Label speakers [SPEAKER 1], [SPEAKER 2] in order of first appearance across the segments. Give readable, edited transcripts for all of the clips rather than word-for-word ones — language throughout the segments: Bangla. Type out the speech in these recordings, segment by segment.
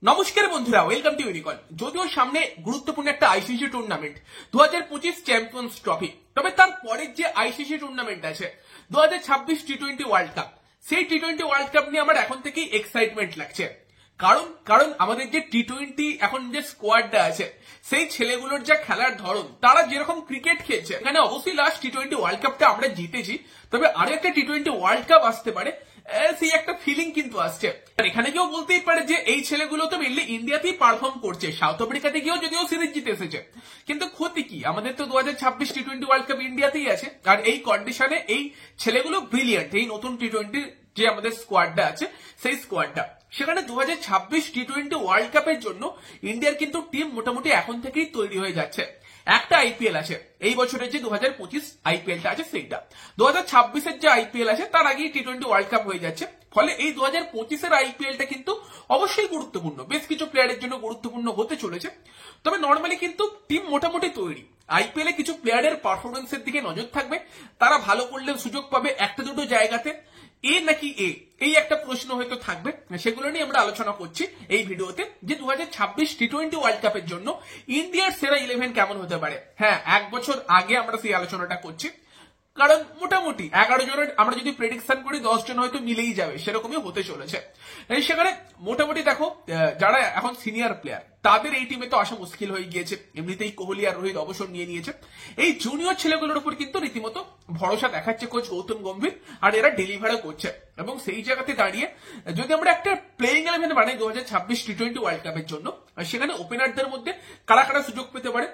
[SPEAKER 1] নমস্কার বন্ধুরা, ওয়েলকাম টু ইউনিকর্ন। যদিও সামনে গুরুত্বপূর্ণ একটা আইসিসি টুর্নামেন্ট 2025 চ্যাম্পিয়ন্স ট্রফি, তবে তার পরের যে আইসিসি টুর্নামেন্ট আছে 2026 টি-20 ওয়ার্ল্ড কাপ, সেই টি-20 ওয়ার্ল্ড কাপ নিয়ে আমার এখন থেকেই এক্সাইটমেন্ট লাগছে। কারণ আমাদের যে টি-20 এখন যে স্কোয়াডটা আছে, সেই ছেলেগুলোর যা খেলার ধরন, তারা যেরকম ক্রিকেট খেলছে, এখানে অবশ্যই লাস্ট টি-20 ওয়ার্ল্ড কাপটা আমরা জিতেছি, তবে আরো একটা টি-20 ওয়ার্ল্ড কাপ আসতে পারে, সেই একটা ফিলিং কিন্তু আসছে। এখানে কেউ বলতেই পারে যে এই ছেলেগুলো তো মেনলি ইন্ডিয়াতেই পারফর্ম করছে, সাউথ আফ্রিকাতে গিয়েও যদিও সিরিজ জিতে এসেছে, কিন্তু ক্ষতি কি, আমাদের তো 2026 টি-20 ওয়ার্ল্ড কাপ ইন্ডিয়াতেই আছে। আর এই কন্ডিশনে এই ছেলেগুলো ব্রিলিয়ান্ট, এই নতুন টি-20 যে আমাদের স্কোয়াডটা আছে, সেই স্কোয়াডটা সেখানে 2026 টি-20 ওয়ার্ল্ড কাপের জন্য ইন্ডিয়ার কিন্তু টিম মোটামুটি এখন থেকেই তৈরি হয়ে যাচ্ছে। একটা আইপিএল আছে এই বছরের, যে 2025 আইপিএলটা আছে সেইটা, 2026 যে আইপিএল আছে তার আগেই টি-20 ওয়ার্ল্ড কাপ হয়ে যাচ্ছে। ফলে এই 2025 আইপিএলটা কিন্তু অবশ্যই গুরুত্বপূর্ণ, বেশ কিছু প্লেয়ারের জন্য গুরুত্বপূর্ণ হতে চলেছে। তবে নর্মালি কিন্তু টিম মোটামুটি তৈরি। আইপিএল এ কিছু প্লেয়ারের পারফরমেন্সের দিকে নজর থাকবে, তারা ভালো করলে সুযোগ পাবে একটা দুটো জায়গাতে, এ নাকি এ, এই একটা প্রশ্ন হয়তো থাকবে। সেগুলো নিয়ে আমরা আলোচনা করছি এই ভিডিওতে, যে 2026 টি-20 ওয়ার্ল্ড কাপের জন্য ইন্ডিয়ার সেরা 11 কেমন হতে পারে। হ্যাঁ, এক বছর আগে আমরা সেই আলোচনাটা করছি, কারণ মোটামুটি 11 জনের আমরা যদি প্রেডিকশন করি 10 জন হয়তো মিলেই যাবে, সেরকমই হতে চলেছে। সেখানে মোটামুটি দেখো, যারা এখন সিনিয়র প্লেয়ার তাদের এই টিমে তো আসা মুশকিল হয়ে গিয়েছে, এমনিতেই কোহলি আর রোহিত অবসর নিয়ে নিয়েছে। এই জুনিয়র ছেলেগুলোর উপর কিন্তু রীতিমতো ভরসা দেখাচ্ছে কোচ গৌতম গম্ভীর, আর এরা ডেলিভারও করছে। এবং সেই জায়গাতে দাঁড়িয়ে যদি আমরা একটা প্লেইং 11 বানাই 2026 টি-20 ওয়ার্ল্ড কাপের জন্য, সেখানে ওপেনারদের মধ্যে কারা কারা সুযোগ পেতে পারে,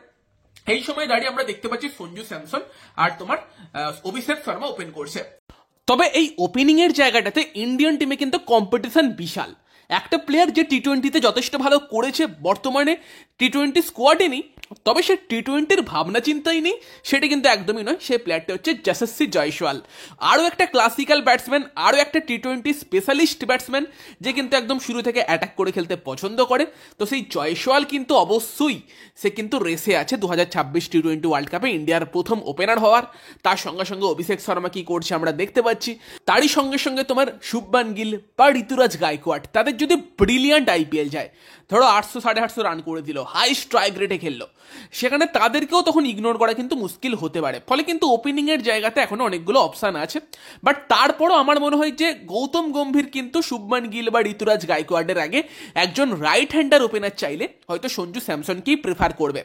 [SPEAKER 1] এই সময় দাঁড়িয়ে আমরা দেখতে পাচ্ছি সঞ্জু স্যামসন আর তোমার অভিষেক শর্মা ওপেন করছে। তবে এই ওপেনিং এর জায়গাটাতে ইন্ডিয়ান টিমে কিন্তু কম্পিটিশন বিশাল। একটা প্লেয়ার যে টি-20তে যথেষ্ট ভালো করেছে, বর্তমানে টি-20 স্কোয়াডে নেই, তবে সে টি-20র ভাবনা চিন্তাই নেই, সেটা কিন্তু একদমই নয়। সেই প্লেয়ারটা হচ্ছে যশস্বী জয়সওয়াল, আরও একটা ক্লাসিক্যাল ব্যাটসম্যান, আরও একটা টি-20 স্পেশালিস্ট ব্যাটসম্যান, যে কিন্তু একদম শুরু থেকে অ্যাটাক করে খেলতে পছন্দ করে। তো সেই জয়সওয়াল কিন্তু অবশ্যই সে কিন্তু রেসে আছে 2026 টি-20 ওয়ার্ল্ড কাপে ইন্ডিয়ার প্রথম ওপেনার হওয়ার। তার সঙ্গে সঙ্গে অভিষেক শর্মা কি করছে আমরা দেখতে পাচ্ছি, তারই সঙ্গে সঙ্গে তোমার শুভমান গিল বা ঋতুরাজ গায়কোয়াড়, তাদের যদি ব্রিলিয়ান্ট আইপিএল যায়, ধরো 800 850 রান করে দিল, হাই স্ট্রাইক রেটে খেললো, সেখানে তাদেরকেও তখন ইগনোর করা কিন্তু মুশকিল হতে পারে। ফলে কিন্তু ওপেনিং এর জায়গাতে এখনো অনেকগুলো অপশন আছে, বাট তারপরও আমার মনে হয় যে গৌতম গম্ভীর কিন্তু শুভমান গিল বা ঋতুরাজ গায়কোয়াড়ের আগে একজন রাইট হ্যান্ডার ওপেনার চাইলে হয়তো সঞ্জু স্যামসনকেই প্রেফার করবে,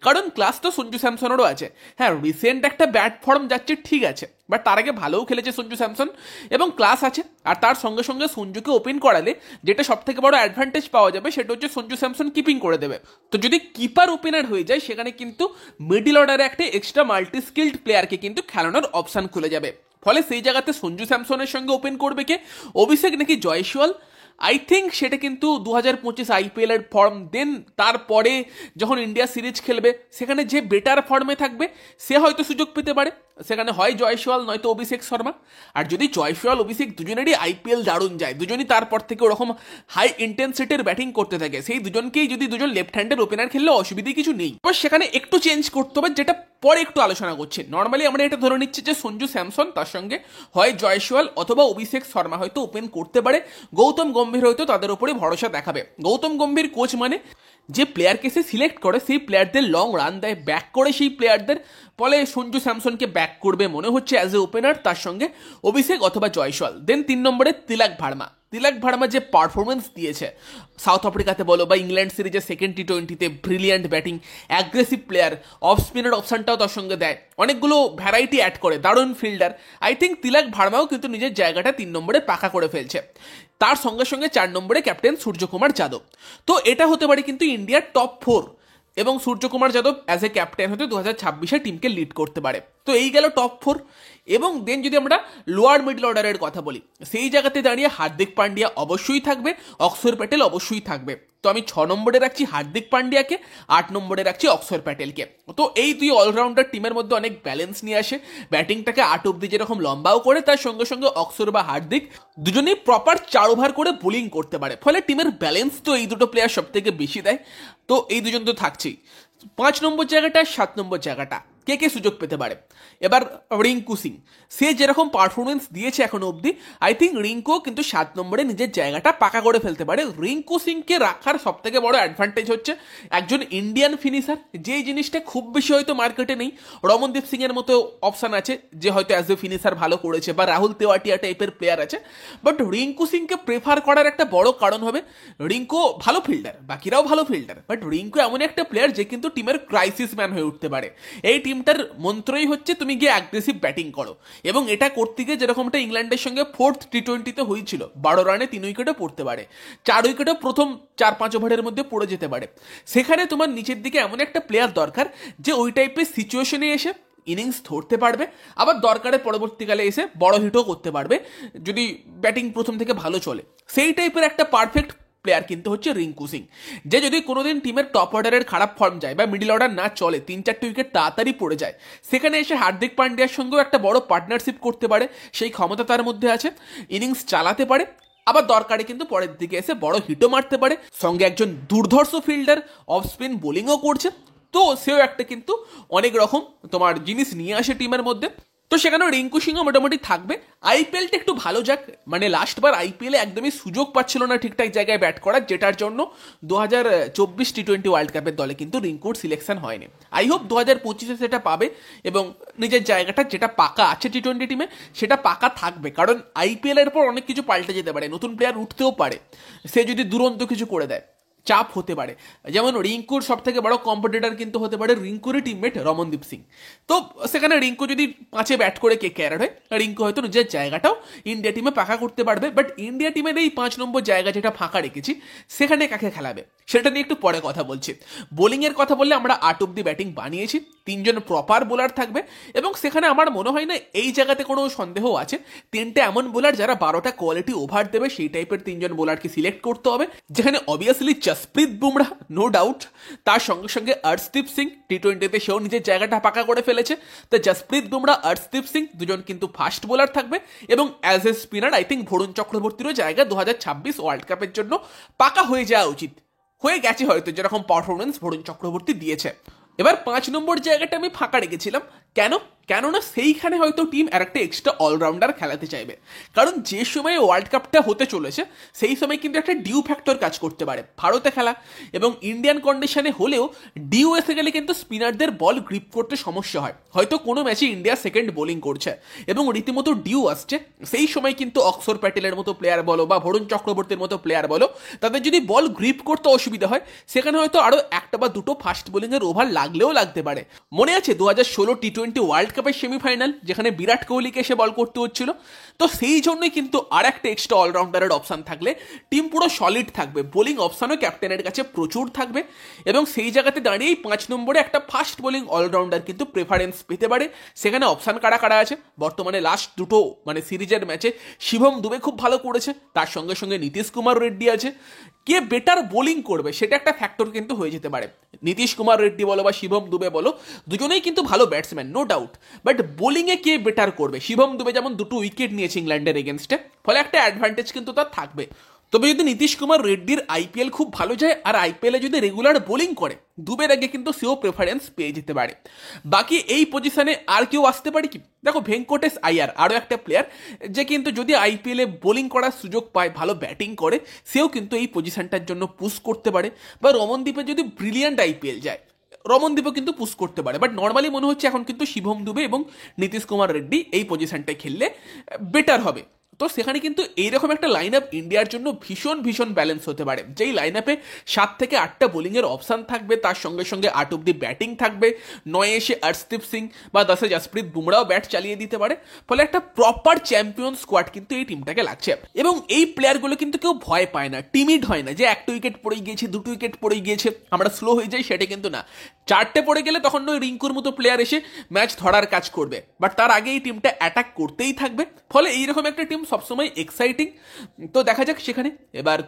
[SPEAKER 1] কারণ ক্লাস তো সঞ্জু স্যামসনেরও আছে। হ্যাঁ, রিসেন্ট একটা ব্যাট ফর্ম যাচ্ছে ঠিক আছে, বাট তার আগে ভালোও খেলেছে সঞ্জু স্যামসন এবং ক্লাস আছে। আর তার সঙ্গে সঙ্গে সঞ্জুকে ওপেন করালে যেটা সব থেকে বড় অ্যাডভান্টেজ পাওয়া যাবে, সেটা হচ্ছে সঞ্জু স্যামসন কিপিং করে দেবে। তো যদি কিপার ওপেনার হয়ে যায়, সেখানে কিন্তু মিডল অর্ডারে একটা এক্সট্রা মাল্টি স্কিল্ড প্লেয়ারকে কিন্তু খেলানোর অপশন খুলে যাবে। ফলে সেই জায়গাতে সঞ্জু স্যামসনের সঙ্গে ওপেন করবে কে, অভিষেক নাকি জয়সওয়াল? আই থিঙ্ক সেটা কিন্তু 2025 আইপিএল এর ফর্ম, দেন তারপরে যখন ইন্ডিয়া সিরিজ খেলবে, সেখানে যে বেটার ফর্মে থাকবে সে হয়তো সুযোগ পেতে পারে। সেখানে হয় জয়সওয়াল নয়তো অভিষেক শর্মা। আর যদি জয়সওয়াল অভিষেক দুজনেরই আইপিএল দারুণ যায়, দুজনই তারপর থেকে ওরকম হাই ইন্টেন্সিটির ব্যাটিং করতে থাকে, সেই দুজনকেই যদি দুজন লেফট হ্যান্ডের ওপেনার খেললে অসুবিধে কিছু নেই। তো সেখানে একটু চেঞ্জ করতে হবে, যেটা পরে একটু আলোচনা করছি। নর্মালি আমরা এটা ধরে নিচ্ছি যে সঞ্জু স্যামসন, তার সঙ্গে হয় জয়সওয়াল অথবা অভিষেক শর্মা হয়তো ওপেন করতে পারে, গৌতম গম্ভীর হয়তো তাদের উপরে ভরসা দেখাবে। গৌতম গম্ভীর কোচ মানে যে প্লেয়ারকে সে সিলেক্ট করে, সেই প্লেয়ারদের লং রান দেয়, ব্যাক করে সেই প্লেয়ারদের। ফলে সঞ্জু স্যামসনকে ব্যাক করবে মনে হচ্ছে অ্যাজ এ ওপেনার, তার সঙ্গে অভিষেক অথবা জয়সওয়াল। দেন 3 নম্বরে তিলক ভার্মা যে পারফরমেন্স দিয়েছে সাউথ আফ্রিকাতে বলো বা ইংল্যান্ড সিরিজের সেকেন্ড টি-20তে, brilliant batting, aggressive player, off স্পিনের অপশনটাও তার সঙ্গে দেয়, অনেকগুলো ভ্যারাইটি অ্যাড করে, দারুণ ফিল্ডার। আই থিঙ্ক তিলক ভার্মাও কিন্তু নিজের জায়গাটা 3 নম্বরে পাকা করে ফেলছে। তার সঙ্গে সঙ্গে 4 নম্বরে ক্যাপ্টেন সূর্যকুমার যাদব। তো এটা হতে পারে কিন্তু ইন্ডিয়ার টপ 4, এবং Suryakumar Yadav as a captain হতে 2026 টিমকে লিড করতে পারে। তো এই গেল টপ 4। এবং দেন যদি আমরা লোয়ার মিডল অর্ডারের কথা বলি, সেই জায়গাতে দাঁড়িয়ে হার্দিক পান্ডিয়া অবশ্যই থাকবে, অক্ষর প্যাটেল অবশ্যই থাকবে। তো আমি 6 নম্বরে রাখছি হার্দিক পান্ডিয়াকে, 8 নম্বরে রাখছি অক্ষর প্যাটেলকে। তো এই দুই অলরাউন্ডার টিমের মধ্যে অনেক ব্যালেন্স নিয়ে আসে, ব্যাটিংটাকে 8 অব্দি যেরকম লম্বাও করে, তার সঙ্গে সঙ্গে অক্ষর বা হার্দিক দুজনেই প্রপার 4 ওভার করে বোলিং করতে পারে। ফলে টিমের ব্যালেন্স তো এই দুটো প্লেয়ার সব থেকে বেশি দেয়। তো এই দুজন তো থাকছেই। 5 নম্বর জায়গাটা, 7 নম্বর জায়গাটা কে কে সুযোগ পেতে পারে? এবার রিঙ্কু সিং, সে যেরকম পারফরমেন্স দিয়েছে এখনো অবধি, আই থিঙ্ক রিঙ্কু কিন্তু 7 নম্বরে নিজের জায়গাটা পাকা করে ফেলতে পারে। রিঙ্কু সিংকে রাখার সব থেকে বড় অ্যাডভান্টেজ হচ্ছে একজন ইন্ডিয়ান ফিনিশার, যে জিনিসটা খুব বেশি হয়তো মার্কেটে নেই। রমনদীপ সিং এর মতো অপশন আছে যে হয়তো অ্যাজ এ ফিনিশার ভালো করেছে, বা রাহুল তেওয়াটিয়া টাইপের প্লেয়ার আছে, বাট রিঙ্কু সিংকে প্রেফার করার একটা বড় কারণ হবে রিঙ্কু ভালো ফিল্ডার, বাকিরাও ভালো ফিল্ডার, বাট রিঙ্কু এমন একটা প্লেয়ার যে কিন্তু টিমের ক্রাইসিস ম্যান হয়ে উঠতে পারে। এই টিমটার মন্ত্রই হচ্ছে তুমি গিয়ে অ্যাগ্রেসিভ ব্যাটিং করো, এবং এটা করতে গিয়ে যেরকমটা ইংল্যান্ডের সঙ্গে 4th টি20-তে হয়েছিল, 12 রানে 3 উইকেটও পড়তে পারে, 4 উইকেটও প্রথম 4-5 ওভারের মধ্যে পড়ে যেতে পারে। সেখানে তোমার নিচের দিকে এমন একটা প্লেয়ার দরকার যে ওই টাইপের সিচুয়েশনে এসে ইনিংস ধরতে পারবে, আবার দরকারে পরবর্তীকালে এসে বড় হিটও করতে পারবে যদি ব্যাটিং প্রথম থেকে ভালো চলে। সেই টাইপের একটা পারফেক্ট প্লেয়ার কিন্তু হচ্ছে রিঙ্কু সিং, যে যদি কোনোদিন টিমের টপ অর্ডারের খারাপ ফর্ম যায় বা মিডল অর্ডার না চলে, 3-4টে উইকেট তাড়াতাড়ি পড়ে যায়, সেখানে এসে হার্দিক পান্ডিয়ার সঙ্গেও একটা বড় পার্টনারশিপ করতে পারে, সেই ক্ষমতা তার মধ্যে আছে, ইনিংস চালাতে পারে, আবার দরকারে কিন্তু পরের দিকে এসে বড় হিটও মারতে পারে, সঙ্গে একজন দুর্ধর্ষ ফিল্ডার, অফ স্পিন বোলিংও করছে, তো সেও একটা কিন্তু অনেক রকম তোমার জিনিস নিয়ে আসে টিমের মধ্যে। তো সেখানে রিঙ্কু সিংও মোটামুটি থাকবে। আইপিএলটা একটু ভালো যাক, মানে লাস্টবার আইপিএলে একদমই সুযোগ পাচ্ছিল না ঠিকঠাক জায়গায় ব্যাট করার, যেটার জন্য 2024 টি20 ওয়ার্ল্ড কাপের দলে কিন্তু রিঙ্কুর সিলেকশন হয়নি। আই হোপ 2025-এ সেটা পাবে এবং নিজের জায়গাটা যেটা পাকা আছে টি20 টিমে সেটা পাকা থাকবে, কারণ আইপিএল এর পর অনেক কিছু পাল্টে যেতে পারে, নতুন প্লেয়ার উঠতেও পারে, সে যদি দুরন্ত কিছু করে দেয়, চাপ হতে পারে। যেমন রিঙ্কুর সব থেকে বড় কম্পিটিটর কিন্তু হতে পারে রিঙ্কুরই টিমমেট রমনদীপ সিং, তো সেখানে রিঙ্কু যদি 5-এ ব্যাট করে কেকেআর হয়, রিঙ্কু হয়তো নিজের জায়গাটাও ইন্ডিয়া টিমে পাকা করতে পারবে। বাট ইন্ডিয়া টিমের এই 5 নম্বর জায়গা যেটা ফাঁকা রেখেছি, সেখানে কাকে খেলাবে সেটা নিয়ে একটু পরে কথা বলছি। বোলিংয়ের কথা বললে আমরা 8 অব্দি ব্যাটিং বানিয়েছি, 3 জন প্রপার বোলার থাকবে, এবং সেখানে আমার মনে হয় না এই জায়গাতে কোনো সন্দেহ আছে, 3টে এমন বোলার যারা 12টা কোয়ালিটি ওভার দেবে, সেই টাইপের 3 জন বোলারকে সিলেক্ট করতে হবে, যেখানে obviously Jasprit Bumrah no doubt, তার সঙ্গে সঙ্গে অর্শদীপ সিং, টি20-তে সেও নিজের জায়গাটা পাকা করে ফেলেছে, তো জসপ্রীত বুমরাহ, অর্শদীপ সিং দুজন কিন্তু ফাস্ট বোলার থাকবে, এবং as a spinner I think Varun চক্রবর্তীরও জায়গা 2026 ওয়ার্ল্ড কাপের জন্য পাকা হয়ে যাওয়া উচিত, হয়ে গেছে হয়তো, যেরকম পারফরমেন্স বরুণ চক্রবর্তী দিয়েছে। এবার 5 নম্বর জায়গাটা আমি ফাঁকা রেখেছিলাম, কেননা সেইখানে হয়তো টিম আর একটা এক্সট্রা অলরাউন্ডার খেলাতে চাইবে, কারণ যে সময় ওয়ার্ল্ড কাপটা হতে চলেছে সেই সময় কিন্তু একটা ডিউ ফ্যাক্টর কাজ করতে পারে। ভারতে খেলা এবং ইন্ডিয়ান কন্ডিশনে হলেও ডিউ এসে গেলে কিন্তু স্পিনারদের বল গ্রিপ করতে সমস্যা হয়, হয়তো কোনো ম্যাচে ইন্ডিয়া সেকেন্ড বোলিং করছে এবং রীতিমতো ডিউ আসছে, সেই সময় কিন্তু অক্ষর প্যাটেলের মতো প্লেয়ার বলো বা বরুণ চক্রবর্তীর মতো প্লেয়ার বলো, তাদের যদি বল গ্রিপ করতে অসুবিধা হয়, সেখানে হয়তো আরো একটা বা দুটো ফাস্ট বোলিংয়ের ওভার লাগলেও লাগতে পারে। মনে আছে 2016 টি20 ওয়ার্ল্ড কাপের সেমিফাইনাল, যেখানে বিরাট কোহলিকে এসে বল করতে হচ্ছিল, তো সেই জন্যই কিন্তু আর একটা এক্সট্রা অলরাউন্ডারের অপশন থাকলে টিম পুরো সলিড থাকবে, বোলিং অপশনও ক্যাপ্টেনের কাছে প্রচুর থাকবে, এবং সেই জায়গাতে দাঁড়িয়েই 5 নম্বরে একটা ফাস্ট বোলিং অলরাউন্ডার কিন্তু প্রেফারেন্স পেতে পারে। সেখানে অপশন কারা কারা আছে, বর্তমানে লাস্ট দুটো মানে সিরিজের ম্যাচে শিবম দুবে খুব ভালো করেছে, তার সঙ্গে সঙ্গে নীতিশ কুমার রেড্ডি আছে, কে বেটার বোলিং করবে সেটা একটা ফ্যাক্টর কিন্তু হয়ে যেতে পারে। নীতিশ কুমার রেড্ডি বলো বা শিবম দুবে বলো, দুজনেই কিন্তু ভালো ব্যাটসম্যান নো ডাউট, বাট বোলিংয়ে কে বেটার করবে, শিবম দুবে যেমন 2টো উইকেট নিয়েছে ইংল্যান্ডের এগেনস্টে, ফলে একটা অ্যাডভান্টেজ কিন্তু তার থাকবে। তবে যদি নীতিশ কুমার রেড্ডির আইপিএল খুব ভালো যায় আর আইপিএলে যদি রেগুলার বোলিং করে, দুবের আগে কিন্তু সেও প্রেফারেন্স পেয়ে যেতে পারে। বাকি এই পজিশনে আর কেউ আসতে পারে কি, দেখো ভেঙ্কটেশ আয়ার আরও একটা প্লেয়ার, যে কিন্তু যদি আইপিএলে বোলিং করার সুযোগ পায়, ভালো ব্যাটিং করে, সেও কিন্তু এই পজিশনটার জন্য পুশ করতে পারে, বা রমনদীপে যদি ব্রিলিয়ান্ট আইপিএল যায়, রমনদীপও কিন্তু পুশ করতে পারে, বাট নর্মালি মনে হচ্ছে এখন কিন্তু শিবম দুবে এবং নীতিশ কুমার রেড্ডি এই পজিশনটায় খেললে বেটার হবে। তো সেখানে কিন্তু এইরকম একটা লাইন আপ ইন্ডিয়ার জন্য ভীষণ ভীষণ ব্যালেন্স হতে পারে, যেই লাইন আপে 7 থেকে 8টা বোলিংয়ের অপশান থাকবে, তার সঙ্গে সঙ্গে 8 অব্দি ব্যাটিং থাকবে, 9 এসে অর্শদীপ সিং বা 10-এ জসপ্রীত বুমরাও ব্যাট চালিয়ে দিতে পারে, ফলে একটা প্রপার চ্যাম্পিয়ন স্কোয়াড কিন্তু এই টিমটাকে লাগছে। এবং এই প্লেয়ারগুলো কিন্তু কেউ ভয় পায় না, টিমিড হয় না, যে 1টা উইকেট পড়ে গিয়েছে, 2টো উইকেট পড়ে গিয়েছে আমরা স্লো হয়ে যাই, সেটা কিন্তু না। 4টে পড়ে গেলে তখন ওই রিঙ্কুর মতো প্লেয়ার এসে ম্যাচ ধরার কাজ করবে, বাট তার আগে এই টিমটা অ্যাটাক করতেই থাকবে, ফলে এইরকম একটা টিম সবসময় এক্সাইটিং। তো দেখা যাক সেখানে এবার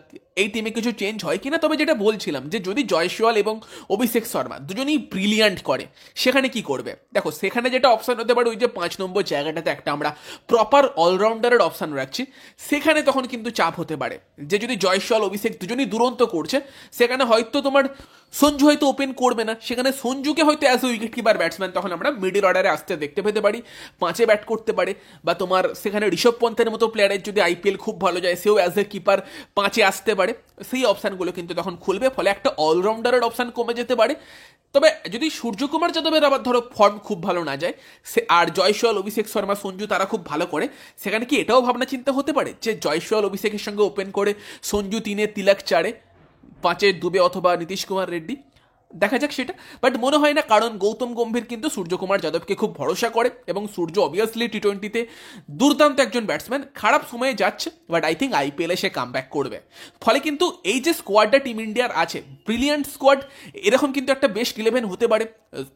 [SPEAKER 1] এই টিমে কিছু চেঞ্জ হয় কিনা। তবে যেটা বলছিলাম যে যদি জয়সওয়াল এবং অভিষেক শর্মা দুজনেই ব্রিলিয়ান্ট করে সেখানে কি করবে, দেখো সেখানে যেটা অপশন হতে পারে ওই যে 5 নম্বর জায়গাটাতে একটা আমরা প্রপার অলরাউন্ডারের অপশন রাখছি, সেখানে তখন কিন্তু চাপ হতে পারে যে যদি জয়সওয়াল অভিষেক দুজনেই দুরন্ত করছে সেখানে হয়তো তোমার সঞ্জু হয়তো ওপেন করবে না, সেখানে সঞ্জুকে হয়তো as a wicket keeper batsman তখন আমরা মিডল অর্ডারে আসতে দেখতে পেতে পারি, 5-এ ব্যাট করতে পারে। বা তোমার সেখানে ঋষভ পন্থের মতো প্লেয়ারের যদি আইপিএল খুব ভালো যায় সেও অ্যাজ এ কিপার 5-এ আসতে পারে, সেই অপশানগুলো কিন্তু তখন খুলবে, ফলে একটা অলরাউন্ডারের অপশান কমে যেতে পারে। তবে যদি সূর্যকুমার যাদবের আবার ধরো ফর্ম খুব ভালো না যায় সে আর জয়সওয়াল অভিষেক শর্মা সঞ্জু তারা খুব ভালো করে, সেখানে কি এটাও ভাবনা চিন্তা হতে পারে যে জয়সওয়াল অভিষেকের সঙ্গে ওপেন করে সঞ্জু 3-এ, তিলক 4-এ, 5-এ দুবে অথবা নীতিশ কুমার রেড্ডি, দেখা যাক সেটা। বাট মনে হয় না, কারণ গৌতম গম্ভীর কিন্তু সূর্যকুমার যাদবকে খুব ভরসা করে এবং সূর্য অবভিয়াসলি টি-20তে দুর্দান্ত একজন ব্যাটসম্যান, খারাপ সময়ে যাচ্ছে বাট আই থিঙ্ক আইপিএলে সে কামব্যাক করবে। ফলে কিন্তু এই যে স্কোয়াডটা টিম ইন্ডিয়ার আছে, ব্রিলিয়ান্ট স্কোয়াড, এরকম কিন্তু একটা বেস্ট 11 হতে পারে।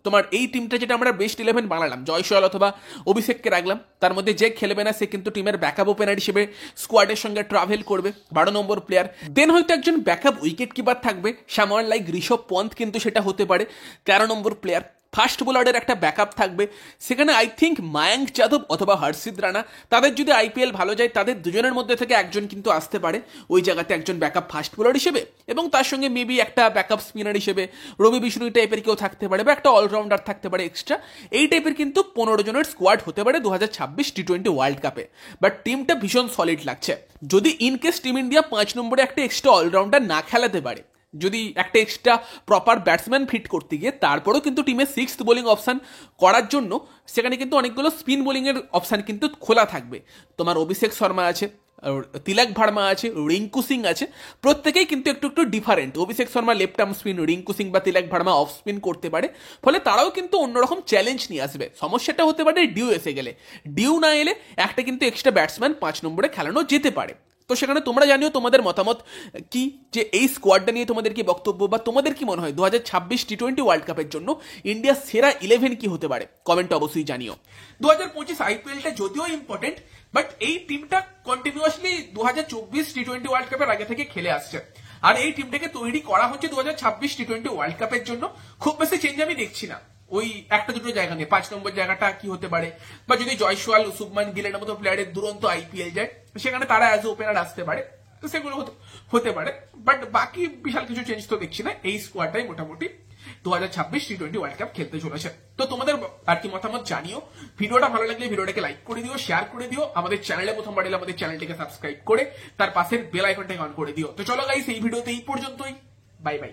[SPEAKER 1] তোমার এই টিমটা যেটা আমরা বেস্ট 11 বানালাম, জয়সওয়াল অথবা অভিষেককে রাখলাম, তার মধ্যে যে খেলবে না সে কিন্তু টিমের ব্যাকআপ ওপেনার হিসেবে স্কোয়াডের সঙ্গে ট্রাভেল করবে, 12 নম্বর প্লেয়ার। দেন হয়তো একজন ব্যাকআপ উইকেট কিপার থাকবে, সামওয়ান লাইক ঋষভ পন্থ কিন্তু সেটা হতে পারে, 13 নম্বর প্লেয়ার। ফাস্ট বোলারের একটা ব্যাকআপ থাকবে, সেখানে আই থিঙ্ক মায়াঙ্ক যাদব অথবা হর্ষিত রানা, তাদের যদি আইপিএল ভালো যায় তাদের দুজনের মধ্যে থেকে একজন কিন্তু আসতে পারে ওই জায়গাতে একজন ব্যাকআপ ফাস্ট বোলার হিসেবে, এবং তার সঙ্গে মেবি একটা ব্যাকআপ স্পিনার হিসেবে রবি বিষ্ণু টাইপের কেউ থাকতে পারে বা একটা অলরাউন্ডার থাকতে পারে এক্সট্রা। এই টাইপের কিন্তু 15 জনের স্কোয়াড হতে পারে 2026 টি-20 ওয়ার্ল্ড কাপে। বাট টিমটা ভীষণ সলিড লাগছে। যদি ইনকেস টিম ইন্ডিয়া 5 নম্বরে একটা এক্সট্রা অলরাউন্ডার না খেলাতে পারে, যদি একটা এক্সট্রা প্রপার ব্যাটসম্যান ফিট করতে গিয়ে তারপরেও কিন্তু টিমের 6th বোলিং অপশান করার জন্য সেখানে কিন্তু অনেকগুলো স্পিন বোলিংয়ের অপশান কিন্তু খোলা থাকবে। তোমার অভিষেক শর্মা আছে, তিলক ভার্মা আছে, রিঙ্কু সিং আছে, প্রত্যেকেই কিন্তু একটু একটু different. Abhishek Sharma left arm spin, Rinku Singh বা তিলক ভার্মা অফ স্পিন করতে পারে, ফলে তারাও কিন্তু অন্যরকম চ্যালেঞ্জ নিয়ে আসবে। সমস্যাটা হতে পারে ডিউ এসে গেলে, ডিউ না এলে একটা কিন্তু এক্সট্রা ব্যাটসম্যান 5 নম্বরে খেলানো যেতে পারে। তো সেখানে তোমরা জানিও তোমাদের মতামত কি, যে এই স্কোয়াডটা নিয়ে তোমাদের কি বক্তব্য, বা তোমাদের কি মনে হয় 2026 টি-20 ওয়ার্ল্ড কাপের জন্য ইন্ডিয়ার সেরা 11 কি হতে পারে, কমেন্টে অবশ্যই জানিও। 2025 আইপিএলটা যদিও ইম্পর্টেন্ট, বাট এই টিমটা কন্টিনিউয়াসলি 2024 টি-20 ওয়ার্ল্ড কাপের আগে থেকে খেলে আসছে, আর এই টিমটাকে তৈরি করা হচ্ছে 2026 টি-20 ওয়ার্ল্ড কাপের জন্য। খুব বেশি চেঞ্জ আমি দেখছি না ওই একটা দুটো জায়গা নিয়ে। 5 নম্বর জায়গাটা কি হতে পারে, বা যদি জয়সওয়াল, শুভমান গিলের মতো প্লেয়ারের দুরন্ত আইপিএল যায় সেখানে তারা অ্যাজ এ ওপেনার আসতে পারে, সেগুলো হতে পারে। বাট বাকি বিশাল কিছু চেঞ্জ তো দেখছি না, এই স্কোয়াডটাই মোটামুটি 2026 টি-20 ওয়ার্ল্ড কাপ খেলতে চলেছে। তো তোমাদের আর কি মতামত জানিও। ভিডিওটা ভালো লাগলে ভিডিওটাকে লাইক করে দিও, শেয়ার করে দিও, আমাদের চ্যানেলে প্রথমবার এলে আমাদের চ্যানেলটিকে সাবস্ক্রাইব করে তার পাশের বেল আইকনটাকে অন করে দিও। তো চলো গাইস, এই ভিডিওতে এই পর্যন্তই, বাই বাই।